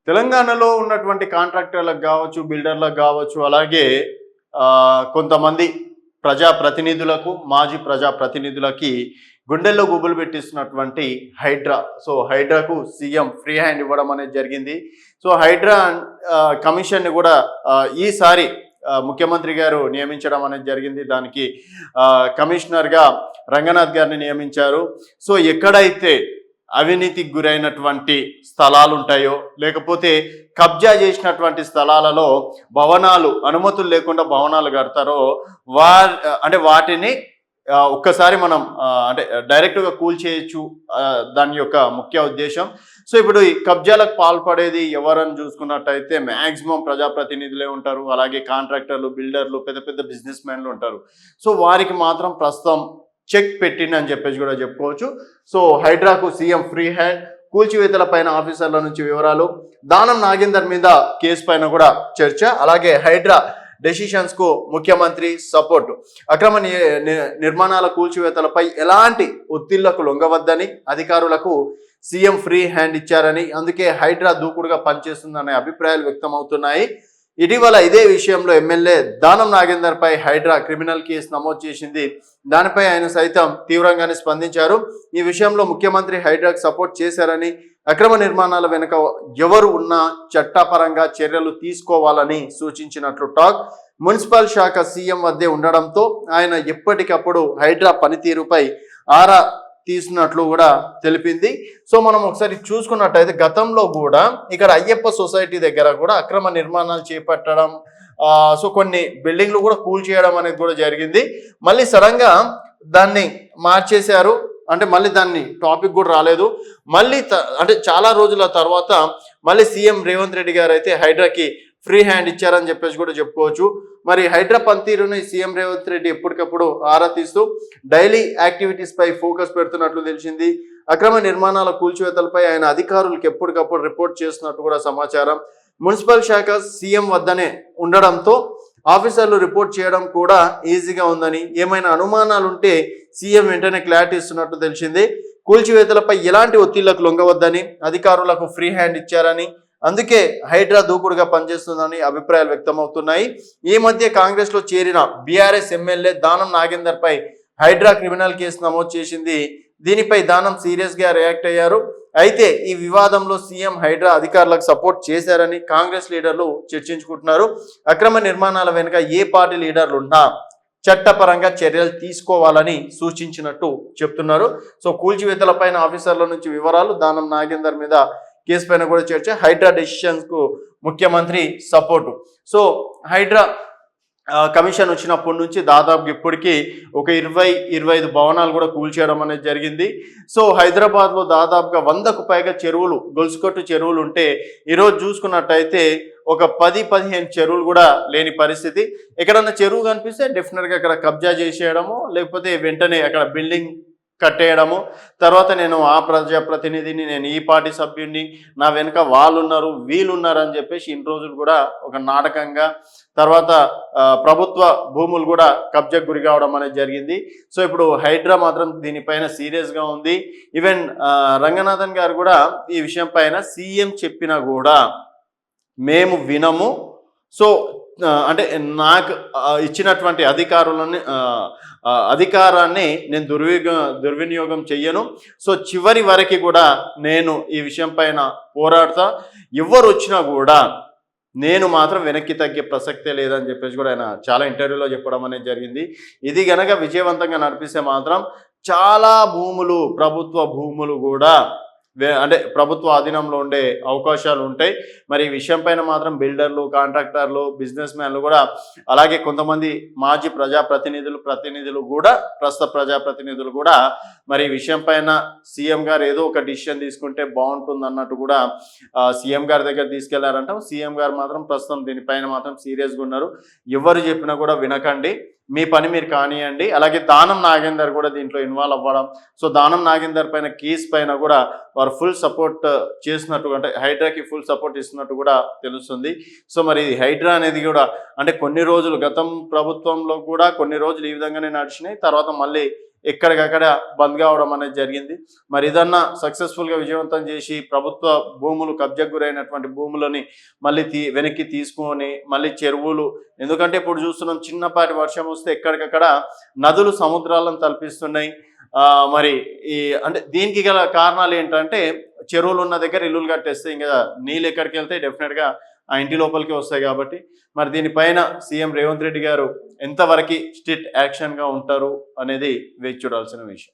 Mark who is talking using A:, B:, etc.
A: తెలంగాణలో ఉన్నటువంటి కాంట్రాక్టర్లకు గావచ్చు, బిల్డర్లకు గావచ్చు, అలాగే కొంతమంది ప్రజాప్రతినిధులకు, మాజీ ప్రజాప్రతినిధులకి గుండెల్లో గుబులు పెట్టిస్తున్నటువంటి హైడ్రా. సో, హైడ్రాకు సీఎం ఫ్రీ హ్యాండ్ ఇవ్వడం అనేది జరిగింది. సో, హైడ్రా కమిషన్‌ని గూడా ఈసారి ముఖ్యమంత్రి గారు నియమించడం అనేది జరిగింది. దానికి కమిషనర్‌గా రంగనాథ్ గారిని నియమించారు. సో, ఎక్కడైతే అవినీతికి గురైనటువంటి స్థలాలు ఉంటాయో, లేకపోతే కబ్జా చేసినటువంటి స్థలాలలో భవనాలు అనుమతులు లేకుండా భవనాలు కడతారో అంటే వాటిని ఒక్కసారి మనం అంటే డైరెక్ట్గా కూల్చేయచ్చు. దాని యొక్క ముఖ్య ఉద్దేశం. సో ఇప్పుడు ఈ కబ్జాలకు పాల్పడేది ఎవరని చూసుకున్నట్టయితే మ్యాక్సిమం ప్రజాప్రతినిధులే ఉంటారు. అలాగే కాంట్రాక్టర్లు, బిల్డర్లు, పెద్ద పెద్ద బిజినెస్ మ్యాన్లు ఉంటారు. సో వారికి మాత్రం ప్రస్తుతం చెక్ పెట్టింది అని చెప్పేసి కూడా చెప్పుకోవచ్చు. సో హైడ్రాకు సీఎం ఫ్రీ హ్యాండ్, కూల్చివేతల పైన ఆఫీసర్ల నుంచి వివరాలు, దానం నాగేందర్ మీద కేసు పైన కూడా చర్చ, అలాగే హైడ్రా డెసిషన్స్ కు ముఖ్యమంత్రి సపోర్టు, అక్రమ నిర్మాణాల కూల్చివేతలపై ఎలాంటి ఒత్తిళ్లకు లొంగవద్దని అధికారులకు సీఎం ఫ్రీ హ్యాండ్ ఇచ్చారని, అందుకే హైడ్రా దూకుడుగా పనిచేస్తుందనే అభిప్రాయాలు వ్యక్తమవుతున్నాయి. ఇటీవల ఇదే విషయంలో ఎమ్మెల్యే దానం నాగేందర్ పై హైడ్రా క్రిమినల్ కేసు నమోదు చేసింది. దానిపై ఆయన సైతం తీవ్రంగానే స్పందించారు. ఈ విషయంలో ముఖ్యమంత్రి హైడ్రాకు సపోర్ట్ చేశారని, అక్రమ నిర్మాణాల వెనుక ఎవరు ఉన్నా చట్టపరంగా చర్యలు తీసుకోవాలని సూచించినట్లు టాక్. మున్సిపల్ శాఖ సీఎం వద్దే ఉండడంతో ఆయన ఎప్పటికప్పుడు హైడ్రా పనితీరుపై ఆరా తీసినట్లు కూడా తెలిపింది. సో మనం ఒకసారి చూసుకున్నట్టయితే గతంలో కూడా ఇక్కడ అయ్యప్ప సొసైటీ దగ్గర కూడా అక్రమ నిర్మాణాలు చేపట్టడం, సో కొన్ని బిల్డింగ్లు కూడా కూల్చేయడం అనేది కూడా జరిగింది. మళ్ళీ సడన్గా దాన్ని మార్చేశారు. అంటే మళ్ళీ దాన్ని టాపిక్ కూడా రాలేదు. మళ్ళీ అంటే చాలా రోజుల తర్వాత మళ్ళీ సీఎం రేవంత్ రెడ్డి గారు అయితే హైడ్రాకి ఫ్రీ హ్యాండ్ ఇచ్చారని చెప్పేసి కూడా చెప్పుకోవచ్చు. మరి హైడ్రా పనితీరుని సీఎం రేవంత్ రెడ్డి ఎప్పటికప్పుడు ఆరా తీస్తూ డైలీ యాక్టివిటీస్ పై ఫోకస్ పెడుతున్నట్లు తెలిసింది. అక్రమ నిర్మాణాల కూల్చివేతలపై ఆయన అధికారులకు ఎప్పటికప్పుడు రిపోర్ట్ చేస్తున్నట్టు కూడా సమాచారం. మున్సిపల్ శాఖ సీఎం వద్దనే ఉండడంతో ఆఫీసర్లు రిపోర్ట్ చేయడం కూడా ఈజీగా ఉందని, ఏమైనా అనుమానాలు ఉంటే సీఎం వెంటనే క్లారిటీ ఇస్తున్నట్టు తెలిసింది. కూల్చివేతలపై ఎలాంటి ఒత్తిళ్లకు లొంగవద్దని అధికారులకు ఫ్రీ హ్యాండ్ ఇచ్చారని, అందుకే హైడ్రా దూకుడుగా పనిచేస్తుందని అభిప్రాయాలు వ్యక్తమవుతున్నాయి. ఈ మధ్య కాంగ్రెస్ లో చేరిన బీఆర్ఎస్ ఎమ్మెల్యే దానం నాగేందర్ పై హైడ్రా క్రిమినల్ కేసు నమోదు చేసింది. దీనిపై దానం సీరియస్ గా రియాక్ట్ అయ్యారు. అయితే ఈ వివాదంలో సీఎం హైడ్రా అధికారులకు సపోర్ట్ చేశారని కాంగ్రెస్ లీడర్లు చర్చించుకుంటున్నారు. అక్రమ నిర్మాణాల వెనుక ఏ పార్టీ లీడర్లు ఉన్నా చట్టపరంగా చర్యలు తీసుకోవాలని సూచించినట్టు చెప్తున్నారు. సో కూల్చివేతల పైన ఆఫీసర్ల నుంచి వివరాలు, దానం నాగేందర్ మీద కేసు పైన కూడా చర్చ, హైడ్రా డెసిషన్స్ కు ముఖ్యమంత్రి సపోర్టు. సో హైడ్రా కమిషన్ వచ్చినప్పటి నుంచి దాదాపు ఇప్పటికీ ఒక 20-25 భవనాలు కూడా కూల్చేయడం అనేది జరిగింది. సో హైదరాబాద్లో దాదాపుగా 100కు పైగా చెరువులు, గొలుసుకట్టు చెరువులు ఉంటే ఈరోజు చూసుకున్నట్టయితే ఒక 10-15 చెరువులు కూడా లేని పరిస్థితి. ఎక్కడన్నా చెరువు కనిపిస్తే డెఫినెట్గా అక్కడ కబ్జా చేసేయడము, లేకపోతే వెంటనే అక్కడ బిల్డింగ్ కట్టేయడము, తర్వాత నేను ఆ ప్రజాప్రతినిధిని, నేను ఈ పార్టీ సభ్యుడిని, నా వెనుక వాళ్ళు ఉన్నారు వీళ్ళు ఉన్నారు అని చెప్పేసి ఇన్ని రోజులు కూడా ఒక నాటకంగా, తర్వాత ప్రభుత్వ భూములు కూడా కబ్జాకు గురి కావడం అనేది జరిగింది. సో ఇప్పుడు హైడ్రా మాత్రం దీనిపైన సీరియస్గా ఉంది. ఈవెన్ రంగనాథన్ గారు కూడా ఈ విషయం పైన సీఎం చెప్పినా కూడా మేము వినము, సో అంటే నాకు ఇచ్చినటువంటి అధికారాన్ని నేను దుర్వినియోగం చెయ్యను, సో చివరి వరకు కూడా నేను ఈ విషయం పైన పోరాడతా, ఎవరు వచ్చినా కూడా నేను మాత్రం వెనక్కి తగ్గే ప్రసక్తే లేదని చెప్పేసి కూడా ఆయన చాలా ఇంటర్వ్యూలో చెప్పడం అనేది జరిగింది. ఇది గనక విజయవంతంగా నడిపిస్తే మాత్రం చాలా భూములు, ప్రభుత్వ భూములు కూడా అంటే ప్రభుత్వ ఆధీనంలో ఉండే అవకాశాలు ఉంటాయి. మరి ఈ విషయం పైన మాత్రం బిల్డర్లు, కాంట్రాక్టర్లు, బిజినెస్ మ్యాన్లు కూడా, అలాగే కొంతమంది మాజీ ప్రతినిధులు కూడా, ప్రస్తుత ప్రజాప్రతినిధులు కూడా మరి ఈ విషయం పైన సీఎం గారు ఏదో ఒక డిసిషన్ తీసుకుంటే బాగుంటుంది అన్నట్టు కూడా సీఎం గారి దగ్గర తీసుకెళ్లారంట. సీఎం గారు మాత్రం ప్రస్తుతం దీనిపైన మాత్రం సీరియస్గా ఉన్నారు. ఎవరు చెప్పినా కూడా వినకండి, మీ పని మీరు కానియండి. అలాగే దానం నాగేందర్ కూడా దీంట్లో ఇన్వాల్వ్ అవ్వడం, సో దానం నాగేందర్ పైన కేసు పైన కూడా వారు ఫుల్ సపోర్ట్ చేసినట్టు, అంటే హైడ్రాకి ఫుల్ సపోర్ట్ ఇస్తున్నట్టు కూడా తెలుస్తుంది. సో మరి హైడ్రా అనేది కూడా అంటే కొన్ని రోజులు గతం ప్రభుత్వంలో కూడా కొన్ని రోజులు ఈ విధంగానే నడిచినాయి, తర్వాత మళ్ళీ ఎక్కడికక్కడ బంద్ కావడం అనేది జరిగింది. మరి ఇదన్నా సక్సెస్ఫుల్గా విజయవంతం చేసి ప్రభుత్వ భూములు కబ్జాకు గురైనటువంటి భూములని మళ్ళీ వెనక్కి తీసుకొని మళ్ళీ చెరువులు, ఎందుకంటే ఇప్పుడు చూస్తున్నాం చిన్నపాటి వర్షం వస్తే ఎక్కడికక్కడ నదులు సముద్రాలను తలపిస్తున్నాయి. మరి ఈ అంటే దీనికి గల కారణాలు ఏంటంటే చెరువులు ఉన్న దగ్గర ఇల్లులు కట్టేస్తే ఇంకా నీళ్ళు ఎక్కడికి వెళ్తే డెఫినెట్గా ఆ ఇంటి లోపలికి వస్తాయి. కాబట్టి మరి దీనిపైన సీఎం రేవంత్ రెడ్డి గారు ఎంతవరకు స్ట్రిక్ట్ యాక్షన్గా ఉంటారు అనేది వేచి చూడాల్సిన విషయం.